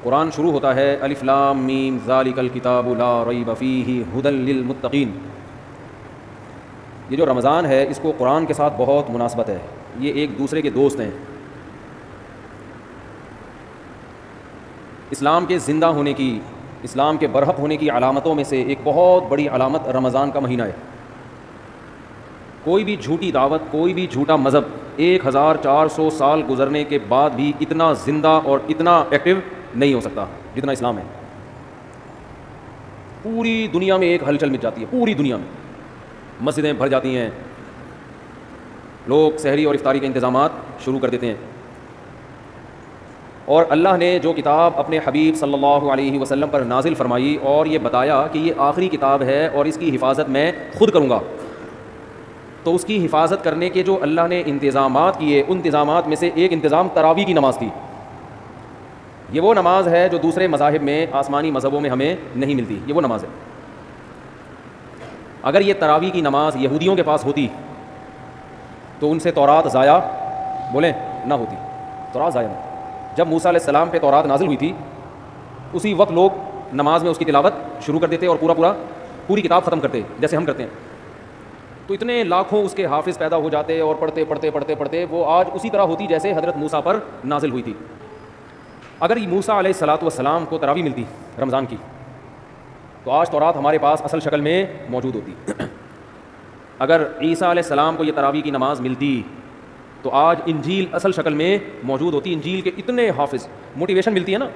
قرآن شروع ہوتا ہے الف لام میم ذالک الکتاب لا ریب فیہ ھدی للمتقین. یہ جو رمضان ہے اس کو قرآن کے ساتھ بہت مناسبت ہے، یہ ایک دوسرے کے دوست ہیں. اسلام کے زندہ ہونے کی، اسلام کے برحق ہونے کی علامتوں میں سے ایک بہت بڑی علامت رمضان کا مہینہ ہے. کوئی بھی جھوٹی دعوت، کوئی بھی جھوٹا مذہب 1400 سال گزرنے کے بعد بھی اتنا زندہ اور اتنا ایکٹیو نہیں ہو سکتا جتنا اسلام ہے. پوری دنیا میں ایک ہلچل مچ جاتی ہے، پوری دنیا میں مسجدیں بھر جاتی ہیں، لوگ سحری اور افطاری کے انتظامات شروع کر دیتے ہیں. اور اللہ نے جو کتاب اپنے حبیب صلی اللہ علیہ وسلم پر نازل فرمائی اور یہ بتایا کہ یہ آخری کتاب ہے اور اس کی حفاظت میں خود کروں گا، تو اس کی حفاظت کرنے کے جو اللہ نے انتظامات کیے، ان انتظامات میں سے ایک انتظام تراویح کی نماز تھی. یہ وہ نماز ہے جو دوسرے مذاہب میں، آسمانی مذہبوں میں ہمیں نہیں ملتی. یہ وہ نماز ہے. اگر یہ تراویح کی نماز یہودیوں کے پاس ہوتی تو ان سے تورات ضائع بولیں نہ ہوتی. تورات ضائع نہیں. جب موسیٰ علیہ السلام پہ تورات نازل ہوئی تھی اسی وقت لوگ نماز میں اس کی تلاوت شروع کر دیتے اور پوری کتاب ختم کرتے جیسے ہم کرتے ہیں. تو اتنے لاکھوں اس کے حافظ پیدا ہو جاتے اور پڑھتے وہ آج اسی طرح ہوتی جیسے حضرت موسیٰ پر نازل ہوئی تھی. اگر موسیٰ علیہ الصلاۃ والسلام کو تراویح ملتی رمضان کی تو آج تورات ہمارے پاس اصل شکل میں موجود ہوتی. اگر عیسیٰ علیہ السلام کو یہ تراویح کی نماز ملتی تو آج انجیل اصل شکل میں موجود ہوتی. انجیل کے اتنے حافظ. موٹیویشن ملتی ہے نا.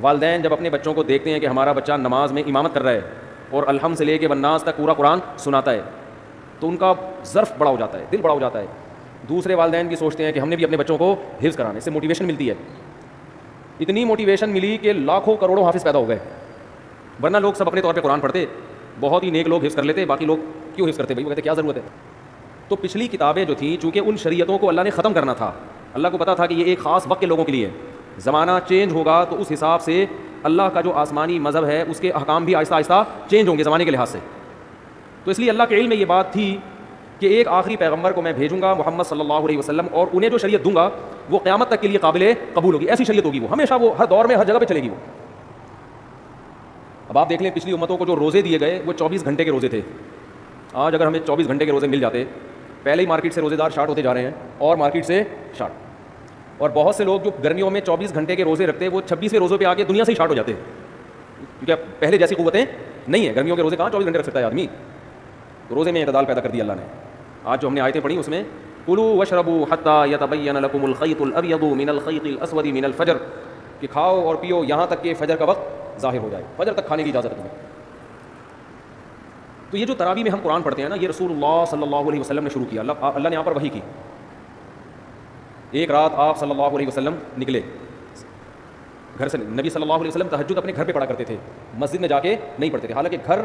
والدین جب اپنے بچوں کو دیکھتے ہیں کہ ہمارا بچہ نماز میں امامت کر رہا ہے اور الحمد سے لے کے والناس تک پورا قرآن سناتا ہے تو ان کا ظرف بڑا ہو جاتا ہے، دل بڑا ہو جاتا ہے. دوسرے والدین بھی سوچتے ہیں کہ ہم نے بھی اپنے بچوں کو حفظ کرانا. اس سے موٹیویشن ملتی ہے. اتنی موٹیویشن ملی کہ لاکھوں کروڑوں حافظ پیدا ہو گئے. ورنہ لوگ سب اپنے طور پہ قرآن پڑھتے، بہت ہی نیک لوگ حفظ کر لیتے، باقی لوگ کیوں حفظ کرتے بھائی؟ وہ کہتے کیا ضرورت ہے. تو پچھلی کتابیں جو تھیں چونکہ ان شریعتوں کو اللہ نے ختم کرنا تھا، اللہ کو پتا تھا کہ یہ ایک خاص وقت کے لوگوں کے لیے ہے. زمانہ چینج ہوگا تو اس حساب سے اللہ کا جو آسمانی مذہب ہے اس کے احکام بھی آہستہ آہستہ چینج ہوں گے زمانے کے لحاظ سے. تو اس لیے اللہ کے علم میں یہ بات تھی کہ ایک آخری پیغمبر کو میں بھیجوں گا محمد صلی اللہ علیہ وسلم، اور انہیں جو شریعت دوں گا وہ قیامت تک کے لیے قابل قبول ہوگی. ایسی شریعت ہوگی، وہ ہمیشہ، وہ ہر دور میں ہر جگہ پہ چلے گی. وہ اب آپ دیکھ لیں پچھلی امتوں کو جو روزے دیے گئے وہ 24 گھنٹے کے روزے تھے. آج اگر ہمیں 24 گھنٹے کے روزے مل جاتے، پہلے ہی مارکیٹ سے روزے دار شارٹ ہوتے جا رہے ہیں اور مارکیٹ سے شارٹ. اور بہت سے لوگ جو گرمیوں میں 24 گھنٹے کے روزے رکھتے وہ 26ویں روزے پہ آ کے دنیا سے ہی شارٹ ہو جاتے کیونکہ پہلے جیسی قوتیں نہیں ہیں. گرمیوں کے روزے کہاں 24 گھنٹے رکھ سکتا ہے آدمی. روزے میں اعتدال پیدا کر دیا اللہ نے. آج جو ہم نے آیتیں پڑھی اس میں کلوا واشربوا حتی یتبین لکم الخیط الابیض من الخیط الاسود من الفجر، کہ کھاؤ اور پیو یہاں تک کہ فجر کا وقت ظاہر ہو جائے. فجر تک کھانے کی اجازت ہے تمہیں. تو یہ جو تراویح میں ہم قرآن پڑھتے ہیں نا، یہ رسول اللہ صلی اللہ علیہ وسلم نے شروع کیا. اللہ نے یہاں پر وحی کی. ایک رات آپ صلی اللہ علیہ وسلم نکلے گھر سے. نبی صلی اللہ علیہ وسلم تہجد اپنے گھر پہ پڑھا کرتے تھے، مسجد میں جا کے نہیں پڑھتے تھے. حالانکہ گھر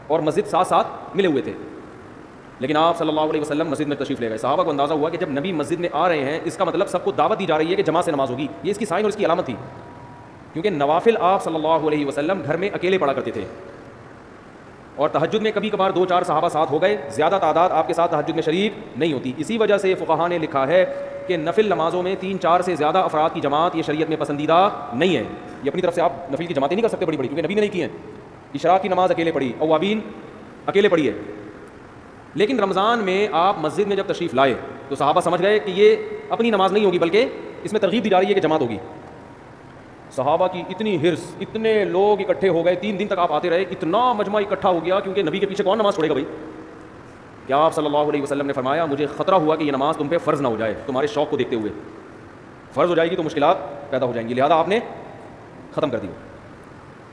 اور مسجد ساتھ ساتھ ملے ہوئے تھے، لیکن آپ صلی اللہ علیہ وسلم مسجد میں تشریف لے گئے. صحابہ کو اندازہ ہوا کہ جب نبی مسجد میں آ رہے ہیں اس کا مطلب سب کو دعوت دی جا رہی ہے کہ جماعت سے نماز ہوگی. یہ اس کی سائن اور اس کی علامت تھی، کیونکہ نوافل آپ صلی اللہ علیہ وسلم گھر میں اکیلے پڑھا کرتے تھے اور تہجد میں کبھی کبھار 2-4 صحابہ ساتھ ہو گئے، زیادہ تعداد آپ کے ساتھ تہجد میں شریک نہیں ہوتی. اسی وجہ سے فقہاء نے لکھا ہے کہ نفل نمازوں میں 3-4 سے زیادہ افراد کی جماعت یہ شریعت میں پسندیدہ نہیں ہے. یہ اپنی طرف سے آپ نفل کی جماعتیں نہیں کر سکتے بڑی بڑی، کیونکہ نبی نے نہیں کی ہیں. اشراق کی نماز اکیلے پڑھی، اوابین اکیلے پڑھی ہے. لیکن رمضان میں آپ مسجد میں جب تشریف لائے تو صحابہ سمجھ گئے کہ یہ اپنی نماز نہیں ہوگی بلکہ اس میں ترغیب دی جا رہی ہے کہ جماعت ہوگی. صحابہ کی اتنی ہرس، اتنے لوگ اکٹھے ہو گئے. 3 دن تک آپ آتے رہے، اتنا مجمع اکٹھا ہو گیا کیونکہ نبی کے پیچھے کون نماز چھوڑے گا بھائی. کیا آپ صلی اللہ علیہ وسلم نے فرمایا مجھے خطرہ ہوا کہ یہ نماز تم پہ فرض نہ ہو جائے. تمہارے شوق کو دیکھتے ہوئے فرض ہو جائے گی تو مشکلات پیدا ہو جائیں گی، لہذا آپ نے ختم کر دی.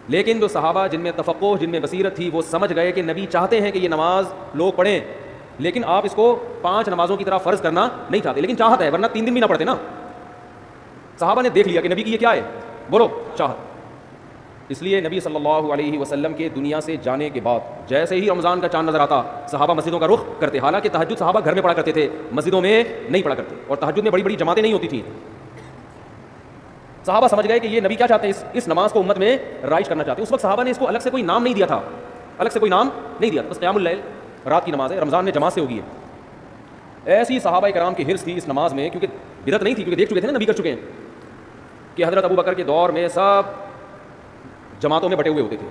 لیکن جو صحابہ جن میں تفقہ، جن میں بصیرت تھی، وہ سمجھ گئے کہ نبی چاہتے ہیں کہ یہ نماز لوگ پڑھیں، لیکن آپ اس کو 5 نمازوں کی طرح فرض کرنا نہیں چاہتے. لیکن چاہت ہے، ورنہ 3 دن بھی نہ پڑھتے نا. صحابہ نے دیکھ لیا کہ نبی کی یہ کیا ہے، بولو چاہت. اس لیے نبی صلی اللہ علیہ وسلم کے دنیا سے جانے کے بعد جیسے ہی رمضان کا چاند نظر آتا صحابہ مسجدوں کا رخ کرتے. حالانکہ تہجد صحابہ گھر میں پڑھا کرتے تھے، مسجدوں میں نہیں پڑھا کرتے، اور تہجد میں بڑی بڑی جماعتیں نہیں ہوتی تھیں. صحابہ سمجھ گئے کہ یہ نبی کیا چاہتے ہیں، اس نماز کو امت میں رائج کرنا چاہتے ہیں. اس وقت صحابہ نے اس کو الگ سے کوئی نام نہیں دیا تھا، بس قیام اللیل رات کی نماز ہے، رمضان میں جماعت سے ہوگی. ایسی صحابہ کرام کی حرص تھی اس نماز میں، کیونکہ بدعت نہیں تھی، کیونکہ دیکھ چکے تھے نا نبی کر چکے ہیں. کہ حضرت ابو بکر کے دور میں سب جماعتوں میں بٹے ہوئے ہوتے تھے.